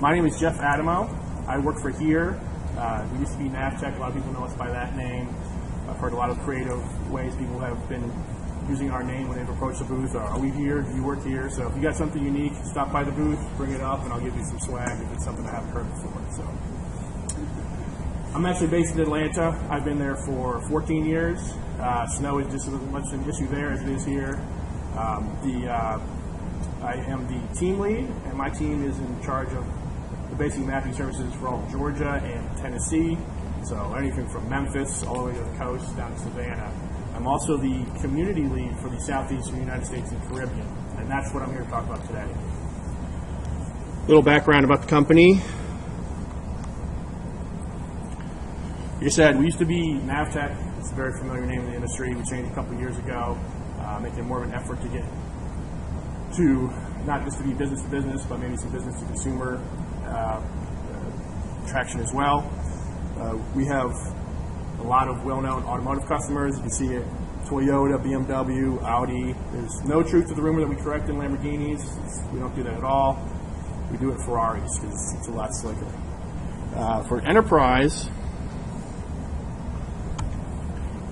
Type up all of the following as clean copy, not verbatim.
My name is Jeff Adamo. I work for here. We used to be NavTech. A lot of people know us by that name. I've heard a lot of creative ways people have been using our name when they've approached the booth. Are we here? Do you work here? So if you got something unique, stop by the booth, bring it up, and I'll give you some swag if it's something I haven't heard before. So I'm actually based in Atlanta. I've been there for 14 years. Snow is just as much an issue there as it is here. I am the team lead, and my team is in charge of the basic mapping services for all of Georgia and Tennessee. So anything from Memphis all the way to the coast down to Savannah. I'm also the community lead for the southeastern United States and Caribbean, and that's what I'm here to talk about today. A little background about the company. Like I said, we used to be NavTech. It's a very familiar name in the industry. We changed a couple of years ago, making more of an effort to get to not just to be business to business, but maybe some business to consumer traction as well. We have a lot of well-known automotive customers. You can see it: Toyota, BMW, Audi. There's no truth to the rumor that we correct in Lamborghinis. We don't do that at all. We do it Ferraris because it's a lot slicker. For enterprise,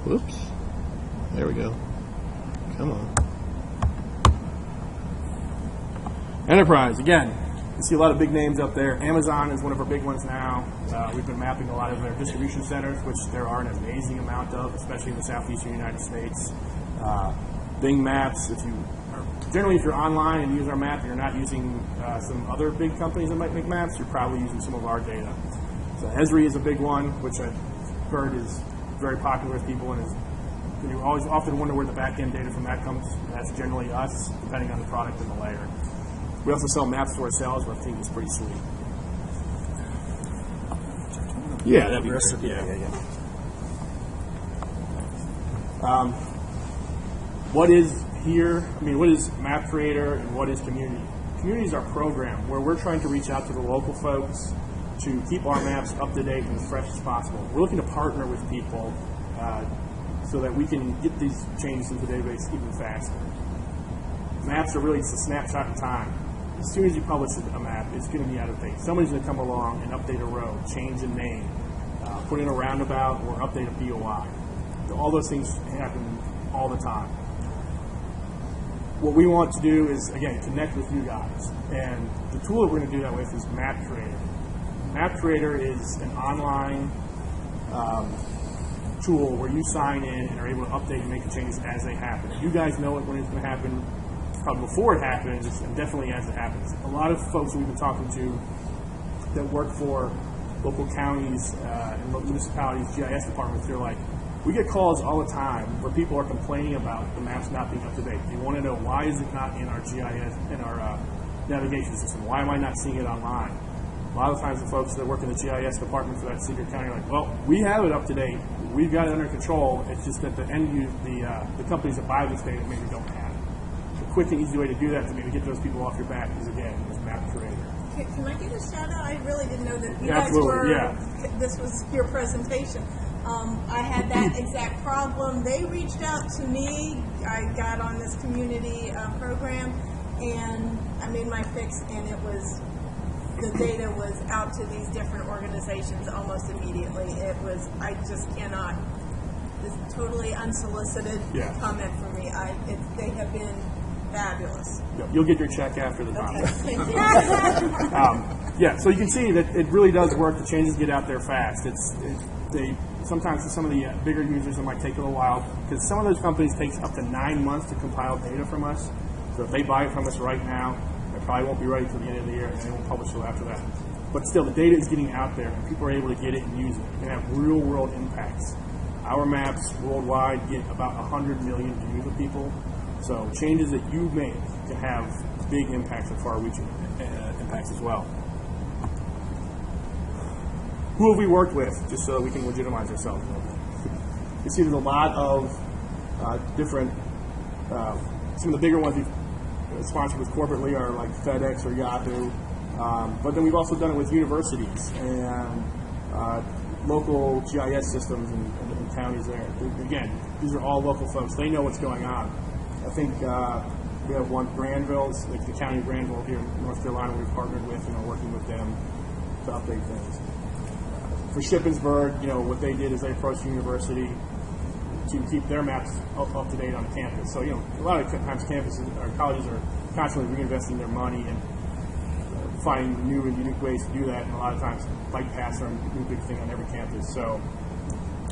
whoops, there we go. Come on. Enterprise, again, you see a lot of big names up there. Amazon is one of our big ones now. We've been mapping a lot of their distribution centers, which there are an amazing amount of, especially in the southeastern United States. Bing Maps, generally if you're online and use our map and you're not using some other big companies that might make maps, you're probably using some of our data. So Esri is a big one, which I've heard is very popular with people, and you always often wonder where the back-end data from that comes. That's generally us, depending on the product and the layer. We also sell maps to ourselves, but I think it's pretty sweet. Yeah, that'd be great. Yeah. What is here? I mean, what is Map Creator and what is Community? Community is our program where we're trying to reach out to the local folks to keep our maps up to date and as fresh as possible. We're looking to partner with people so that we can get these changes into the database even faster. Maps are really just a snapshot in time. As soon as you publish a map, it's going to be out of date. Somebody's going to come along and update a road, change a name, put in a roundabout, or update a BOI. All those things happen all the time. What we want to do is, again, connect with you guys. And the tool that we're going to do that with is Map Creator. Map Creator is an online tool where you sign in and are able to update and make the changes as they happen. You guys know it when it's going to happen, probably before it happens, and definitely as it happens. A lot of folks we've been talking to that work for local counties and local municipalities, GIS departments, they're like, we get calls all the time where people are complaining about the maps not being up to date. They want to know, why is it not in our GIS, in our navigation system? Why am I not seeing it online? A lot of times the folks that work in the GIS department for that Cedar County are like, well, we have it up to date. We've got it under control. It's just that the the companies that buy this data maybe don't have it. The quick and easy way to do that to maybe get those people off your back is, again, is Map Creator. Can I get a shout out? I really didn't know that you guys were, this was your presentation. I had that exact problem. They reached out to me. I got on this community program, and I made my fix, and it was, the data was out to these different organizations almost immediately. It was, I just cannot, this totally unsolicited comment from me. They have been fabulous. You'll get your check after the conference. Okay, thank you. So you can see that it really does work. The changes get out there fast. Sometimes for some of the bigger users, it might take a little while, because some of those companies takes up to 9 months to compile data from us. So if they buy it from us right now, it probably won't be ready till the end of the year, and they won't publish it after that. But still, the data is getting out there, and people are able to get it and use it. It can have real-world impacts. Our maps worldwide get about 100 million views of people. So changes that you make can have big impacts and far-reaching impacts as well. Who have we worked with, just so that we can legitimize ourselves a little bit? You see there's a lot of different, some of the bigger ones we've sponsored with corporately are like FedEx or Yahoo, but then we've also done it with universities and local GIS systems and counties there. Again, these are all local folks. They know what's going on. I think We have one, Granville, it's like the county of Granville here in North Carolina. We've partnered with, working with them to update things. For Shippensburg, what they did is they approached the university to keep their maps up to date on campus. So, a lot of times campuses or colleges are constantly reinvesting their money and finding new and unique ways to do that. And a lot of times, bike paths are a new big thing on every campus. So,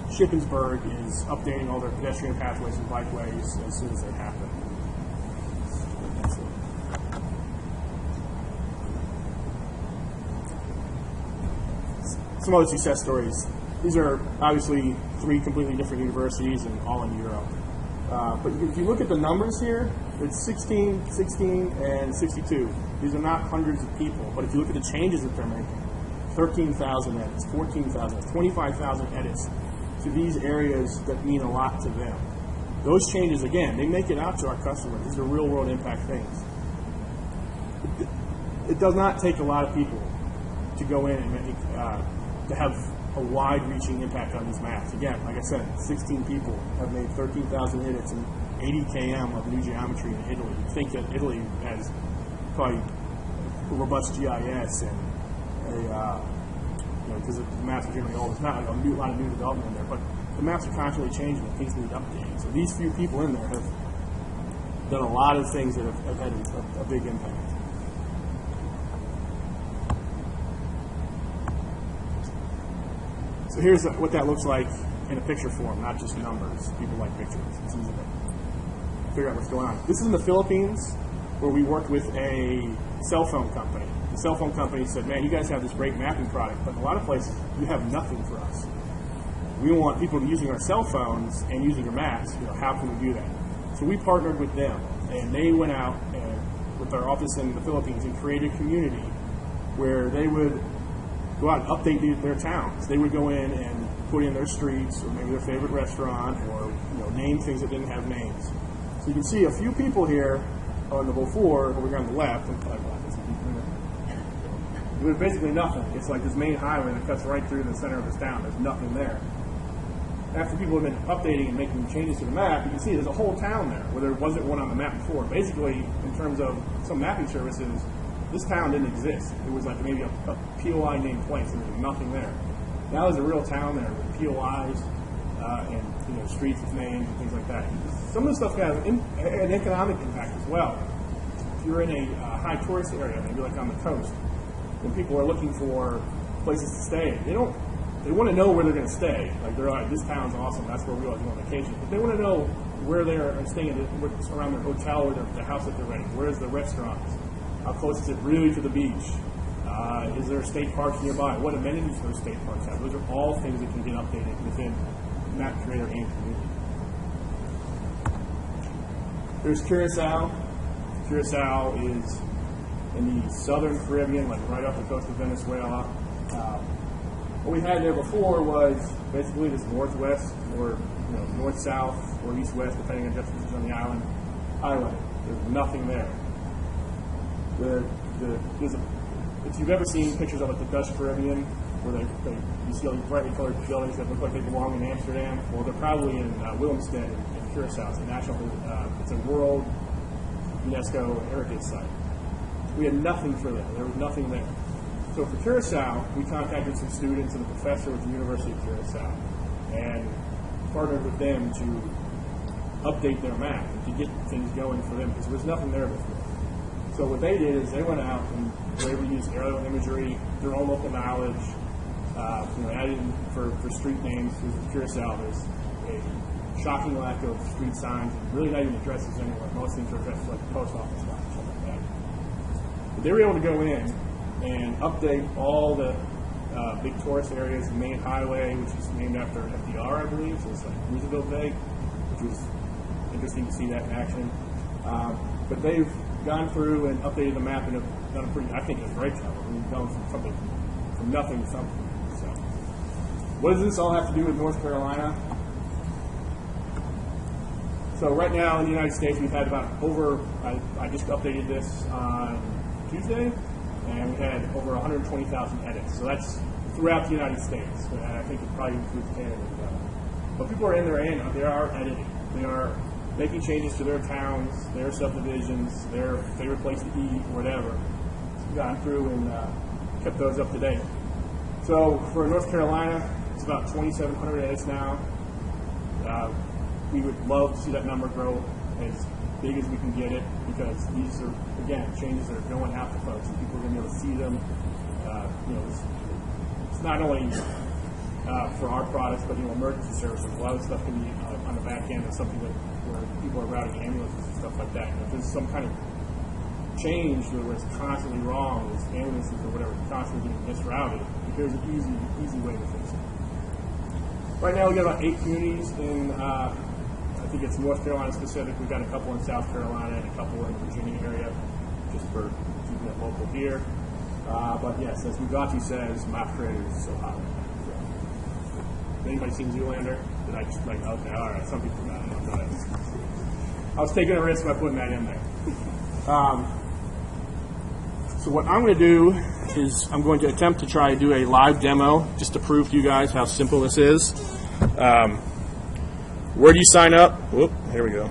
Shippensburg is updating all their pedestrian pathways and bikeways as soon as they happen. Some other success stories. These are obviously 3 completely different universities and all in Europe. But if you look at the numbers here, it's 16, 16, and 62. These are not hundreds of people, but if you look at the changes that they're making, 13,000 edits, 14,000, 25,000 edits to these areas that mean a lot to them. Those changes, again, they make it out to our customers. These are real-world impact things. It does not take a lot of people to go in and make, to have a wide-reaching impact on these maps. Again, like I said, 16 people have made 13,000 edits and 80 km of new geometry in Italy. You'd think that Italy has probably a robust GIS and because the maps are generally old. It's not like a lot of new development in there, but the maps are constantly changing and things need updating. So these few people in there have done a lot of things that have had a big impact. So here's what that looks like in a picture form, not just numbers. People like pictures. It's easy to figure out what's going on. This is in the Philippines, where we worked with a cell phone company. The cell phone company said, man, you guys have this great mapping product, but in a lot of places, you have nothing for us. We want people using our cell phones and using your maps. How can we do that? So we partnered with them, and they went out with our office in the Philippines and created a community where they would go out and update their towns. They would go in and put in their streets or maybe their favorite restaurant or name things that didn't have names. So you can see a few people on the before over here on the left. There's basically nothing. It's like this main highway that cuts right through the center of this town. There's nothing there. After people have been updating and making changes to the map, you can see there's a whole town there where there wasn't one on the map before. Basically, in terms of some mapping services, this town didn't exist. It was like maybe a POI named place, and there was nothing there. Now there's a real town there with POIs and streets with names and things like that. Some of the stuff has an economic impact as well. If you're in a high tourist area, maybe like on the coast, when people are looking for places to stay, they want to know where they're going to stay. Like they're like, this town's awesome. That's where we always go on vacation. But they want to know where they're staying, what's around their hotel or the house that they're renting. Where's the restaurants? How close is it really to the beach? Is there state parks nearby? What amenities do those state parks have? Those are all things that can get updated within Map Creator and Community. There's Curacao. Curacao is in the southern Caribbean, like right off the coast of Venezuela. What we had there before was basically this northwest or north-south or east-west, depending on juxtaposition on the island, highway. There's nothing there. If you've ever seen pictures of the Dutch Caribbean, where you see all these brightly colored buildings that look like they belong in Amsterdam, well, they're probably in Willemstad in Curacao. It's a World UNESCO Heritage Site. We had nothing for them. There was nothing there. So for Curacao, we contacted some students and a professor with the University of Curacao and partnered with them to update their map and to get things going for them because there was nothing there before. So what they did is they went out and were able to use aerial imagery, their own local knowledge, added in for street names. Because Curacao, there's a shocking lack of street signs, and really not even addresses anywhere. Most things are addresses like the post office box, stuff like that. But they were able to go in and update all the big tourist areas, the main highway, which is named after FDR, I believe. So it's like Roosevelt Day, which was interesting to see that in action. But they've gone through and updated the map and have done a great job. We've gone from nothing to something. So, what does this all have to do with North Carolina? So right now in the United States, we've had I just updated this on Tuesday, and we had over 120,000 edits. So that's throughout the United States. And I think it probably includes Canada as well. But people are in there and they are editing. They are making changes to their towns, their subdivisions, their favorite place to eat, whatever. We've gone through and kept those up to date. So for North Carolina, it's about 2,700 edits now. We would love to see that number grow as big as we can get it, because these are, again, changes that are going out to folks, and people are going to be able to see them. It's not only for our products, but emergency services. A lot of stuff can be on the back end of something where people are routing ambulances and stuff like that. If there's some kind of change where it's constantly wrong, with ambulances or whatever constantly getting misrouted, here's an easy way to fix it. Right now, we got about 8 communities in. I think it's North Carolina specific. We've got a couple in South Carolina and a couple in the Virginia area, just for keeping it local here. But yes, as Mugati says, map creator is so hot. Has anybody seen Zoolander? Did I just okay, all right, some people got it. I was taking a risk by putting that in there. So what I'm going to do is I'm going to attempt to try to do a live demo just to prove to you guys how simple this is. Where do you sign up? Whoop, here we go.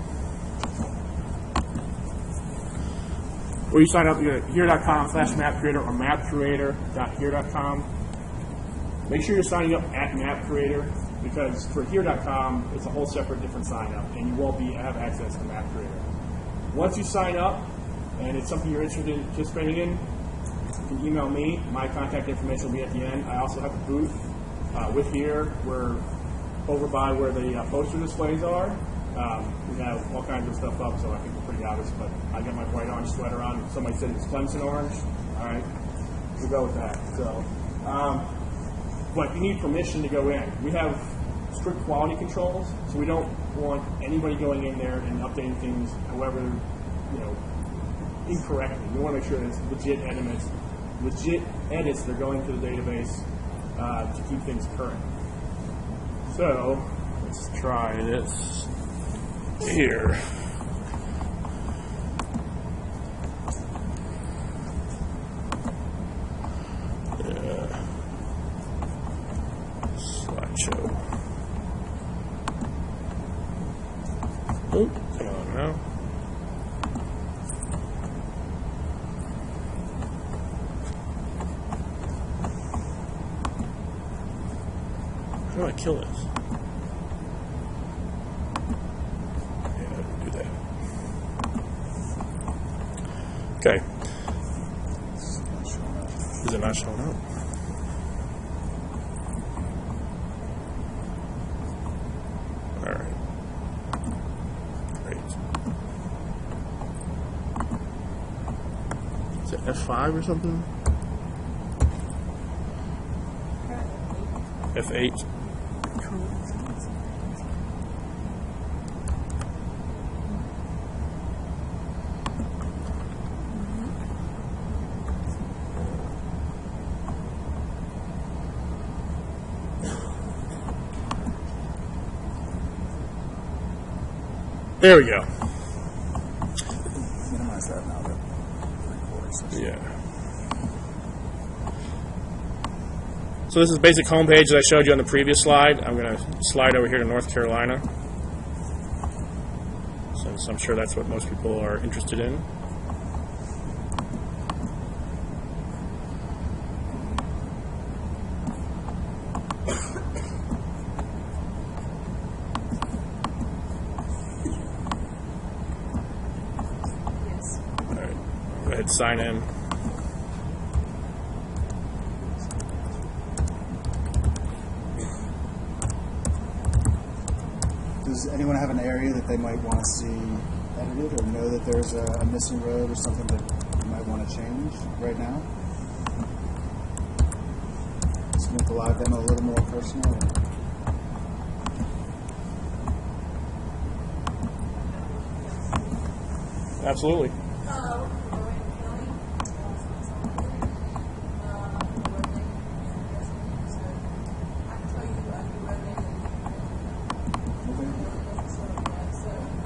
Where you sign up, you go to here.com/mapcreator or mapcreator.here.com. Make sure you're signing up at MapCreator, because for here.com, it's a whole separate different sign up, and you won't have access to MapCreator. Once you sign up, and it's something you're interested in participating in, you can email me. My contact information will be at the end. I also have a booth with here. We're over by where the poster displays are. We have all kinds of stuff up, so I think we're pretty obvious, but I got my white orange sweater on. Somebody said it's Clemson orange. All right, we'll go with that. So, but you need permission to go in. We have strict quality controls, so we don't want anybody going in there and updating things however, incorrectly. We want to make sure that it's legit edits that are going to the database to keep things current. So let's try this here. Slideshow. Oh, come on now. How do I kill this? Yeah, I can do that. Okay. Is it not showing up? Alright. Great. Is it F5 or something? F8. There we go. Minimize that now. Yeah. So this is the basic homepage that I showed you on the previous slide. I'm going to slide over here to North Carolina, since I'm sure that's what most people are interested in. Go ahead and sign in. Does anyone have an area that they might want to see edited, or know that there's a missing road or something that you might want to change right now? Just make the live demo a little more personal. Absolutely.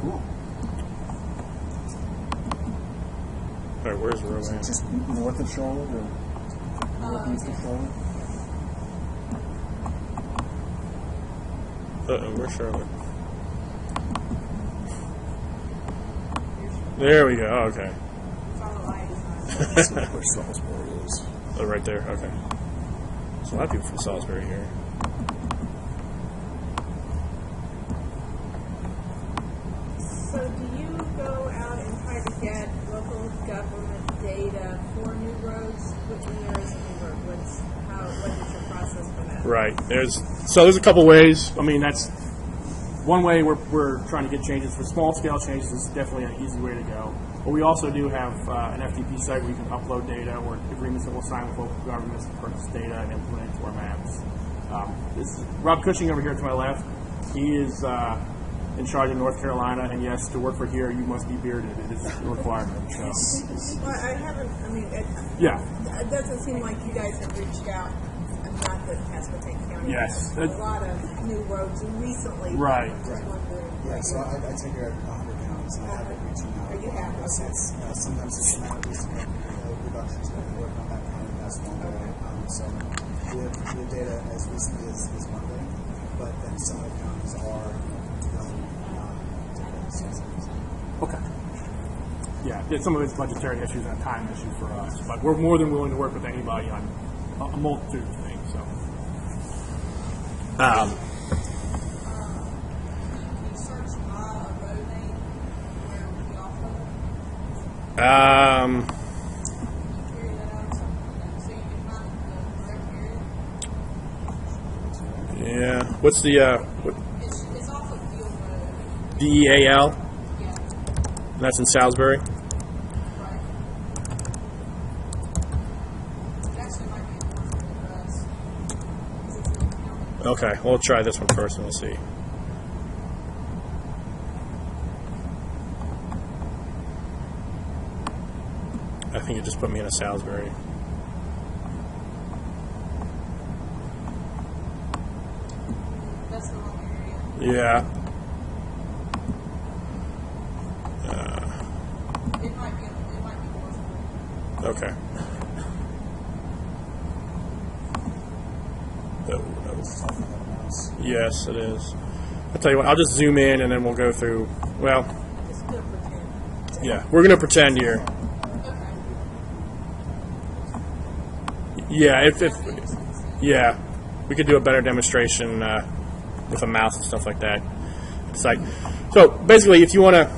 Cool. All right, where's Rowan? Is it just north of Charlotte or northeast of Charlotte? Where's Charlotte? There we go. Okay. Follow That's where Salisbury is. Oh, right there. Okay. There's a lot of people from Salisbury here. So do you go out and try to get local government data for new roads? When there is a new road, what is your process for that? Right. There's a couple ways. I mean, that's one way we're trying to get changes. For small scale changes, it's definitely an easy way to go. But we also do have an FTP site where you can upload data or agreements that we'll sign with local governments to purchase data and implement it to our maps. This is Rob Cushing over here to my left. He is in charge of North Carolina, and yes, to work for here, you must be bearded. It is a requirement. So. Well, I haven't, it doesn't seem like you guys have reached out, not that Pasquotank County. Yes. A lot of new roads recently. Right. Just wondering. Yeah, so I take care of 100 counties, and I have been reaching out. Are you happy? Sometimes it's a matter of just reductions that we work on that county, that's one way. So we have data as recently as Monday, but then some of the counties are Okay. Yeah, some of it's budgetary issues and a time issue for us, but we're more than willing to work with anybody on a multitude of things. So. Can you search a road name where we offer? Carry that out or something like that, so you can find the correct area. Yeah. What's the It's off of Field Road. DEAL? Yeah, That's in Salisbury. right. It actually might be a personal address. Because it's in the county. Okay, we'll try this one first and we'll see. I think it just put me in a Salisbury. That's the wrong area. Yeah. It might be Northwood. Okay. Yes, it is. I'll tell you what, I'll just zoom in and then we'll go through. Well, Just gonna pretend. yeah, we're going to pretend here. Okay. Yeah, yeah, we could do a better demonstration with a mouse and stuff like that. It's like, so basically, if you want to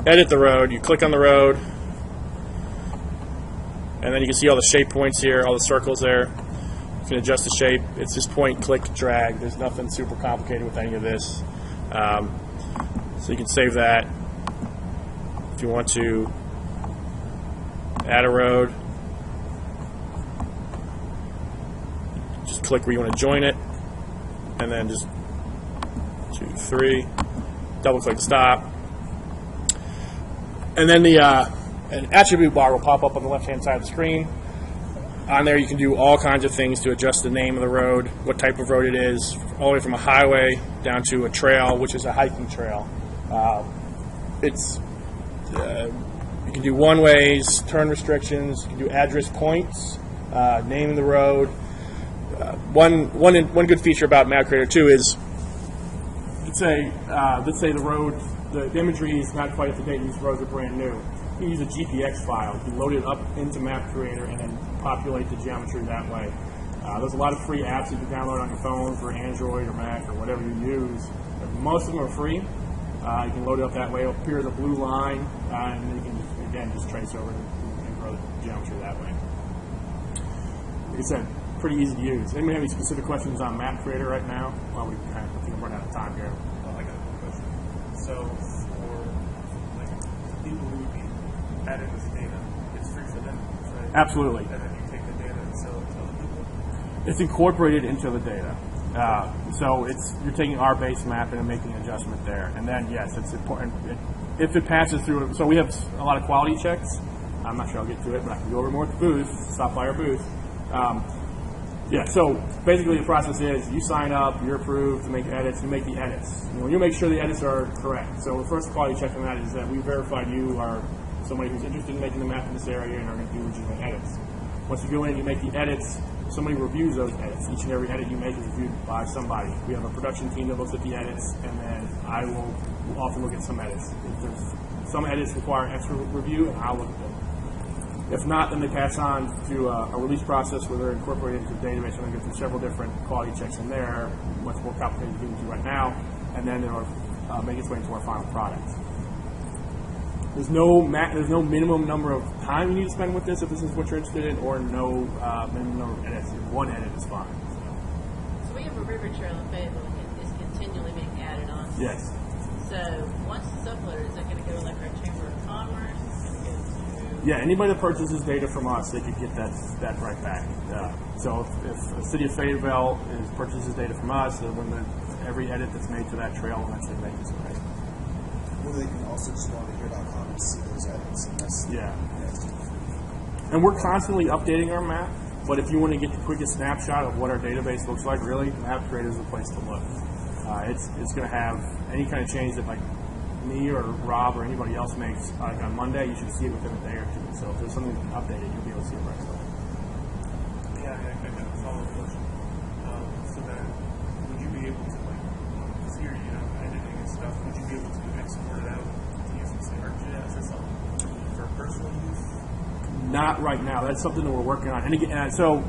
edit the road, you click on the road, and then you can see all the shape points here, all the circles there. You can adjust the shape. It's just point, click, drag. There's nothing super complicated with any of this. So you can save that. If you want to add a road, just click where you want to join it, and then just 2, 3, double click stop, and then an attribute bar will pop up on the left hand side of the screen. On there you can do all kinds of things to adjust the name of the road, what type of road it is, all the way from a highway down to a trail, which is a hiking trail. You can do one-ways, turn restrictions, you can do address points, name of the road. One good feature about Map Creator 2 is, let's say the road, the imagery is not quite up to date, these roads are brand new. You can use a GPX file. You can load it up into Map Creator and then populate the geometry that way. There's a lot of free apps you can download on your phone for Android or Mac or whatever you use. Most of them are free. You can load it up that way. It'll appear as a blue line, and then you can, again, just trace over and grow the geometry that way. Like I said, pretty easy to use. Anybody have any specific questions on Map Creator right now? Well, I think I'm running out of time here. I got one question. So, for people who would be adding this data, it's free for them, right? Absolutely. And then you take the data and sell it to other people? It's incorporated into the data. So you're taking our base map and making an adjustment there. And then, yes, it's important. If it passes through, so we have a lot of quality checks. I'm not sure I'll get to it, but I can go over more at the booth. Stop by our booth. Yeah, so basically the process is you sign up, you're approved to make edits, you make the edits. You make sure the edits are correct. So the first quality check on that is that we verified you are somebody who's interested in making the map in this area and are going to do legitimate edits. Once you go in, you make the edits, somebody reviews those edits. Each and every edit you make is reviewed by somebody. We have a production team that looks at the edits, and then I will often look at some edits. If there's some edits require extra review, and I'll look at them. If not, then they pass on to a release process where they're incorporated into the database, and they go through several different quality checks in there, much more complicated to get into right now, and then it'll make its way into our final product. There's no minimum number of time you need to spend with this if this is what you're interested in, or no minimum number of edits. One edit is fine. So we have a river trail in Fayetteville that is continually being added on. Yes. So once it's uploaded, is that going to go to like our Chamber of Commerce? Yeah, anybody that purchases data from us, they could get that right back. So if the city of Fayetteville purchases data from us, then every edit that's made to that trail will eventually make its way. Well, they can also just go on to here.com and see those edits. And that's, And we're constantly updating our map, but if you want to get the quickest snapshot of what our database looks like, really, Map Creator is the place to look. It's going to have any kind of change that like me or Rob or anybody else makes on Monday, you should see it within a day or two. So if there's something that's updated, you'll be able to see it right away. Yeah, I got a follow-up question. So then, would you be able to, like, because here, editing and stuff, would you be able to export it out to use in, say, ArcGIS or something for personal use? Not right now. That's something that we're working on. And again, so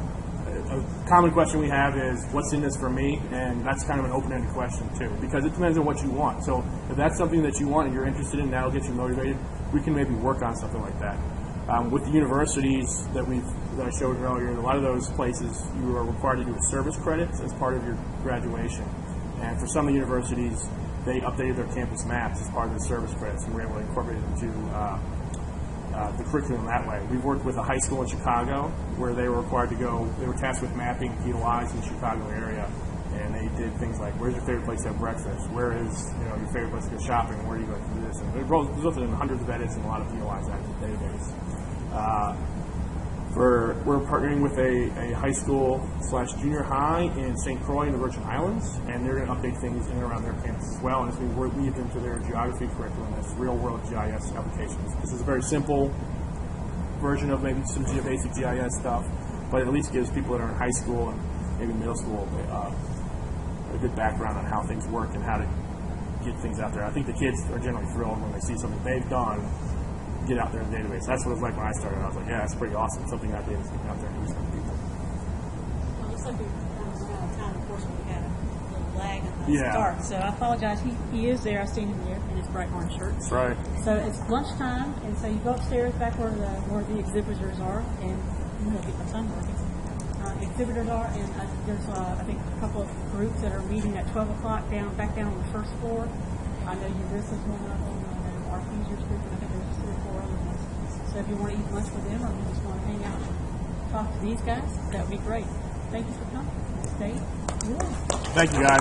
a common question we have is, what's in this for me? And that's kind of an open-ended question, too, because it depends on what you want. So if that's something that you want and you're interested in, that'll get you motivated, we can maybe work on something like that. With the universities that I showed earlier, a lot of those places, you are required to do a service credits as part of your graduation. And for some of the universities, they updated their campus maps as part of the service credits, and we're able to incorporate it into the curriculum that way. We've worked with a high school in Chicago where they were required to go, they were tasked with mapping POIs in the Chicago area, and they did things like, where's your favorite place to have breakfast? Where is your favorite place to go shopping? Where are you going to do this? And it resulted in hundreds of edits and a lot of POIs out of the database. We're partnering with a high school / junior high in St. Croix in the Virgin Islands, and they're going to update things in and around their campus as well, and it's going to be weaved into their geography curriculum as real-world GIS applications. This is a very simple version of maybe some basic GIS stuff, but it at least gives people that are in high school and maybe middle school a good background on how things work and how to get things out there. I think the kids are generally thrilled when they see something they've done get out there in the database. That's what it was like when I started. I was like, yeah, that's pretty awesome. Something I did is getting out there and using it for people. Well, it looks like we've run out of time. Of course, we had a little lag at the start. So I apologize. He is there. I've seen him there in his bright orange shirt. That's right. So it's lunchtime, and so you go upstairs back where the exhibitors are, and I'm going to get my son working. Exhibitors are, and there's I think a couple of groups that are meeting at 12 o'clock back down on the first floor. I know this is one of them. I know our users group, and I think there's 3 or 4 other ones. So if you want to eat lunch with them, or you just want to hang out and talk to these guys, that would be great. Thank you for coming. Dave, you are. Thank you, guys.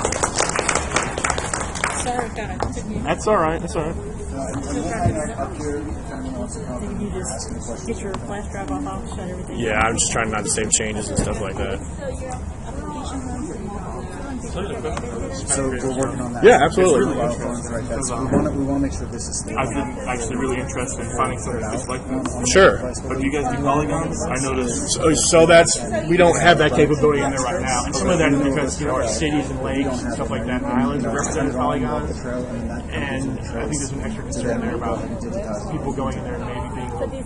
Sorry, God, I took you. That's all right. That's all right. Up here, if anyone wants to come Can you and just ask any questions. get your flash drive off? I'll shut everything. Yeah, I'm just trying not to save changes and stuff like that. So your application runs. So we're working on that. Yeah, absolutely. We want to make sure this is stable. I've been actually really interested in finding something just like this. Sure. But do you guys do polygons? I noticed. So we don't have that capability in there right now. And some of that is because, our cities and lakes and stuff like that and islands are represented polygons. And I think there's an extra concern there about people going in there and maybe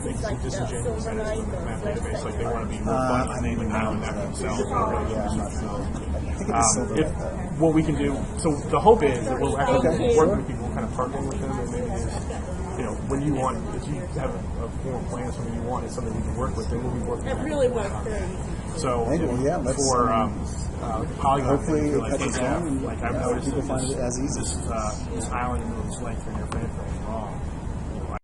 being some disingenuous in the map database. Like they want to be more fun and name an island after themselves. What we can do, so the hope is that we'll actually work with people, kind of partnering with them, and maybe there's, when you want, if you have a formal plan, something you want, is something we can work with, then we'll be working with It really worked very easy. So for polygons, hopefully it like, catches on and I've noticed people find it as easy. This island in this lake for your frame is wrong.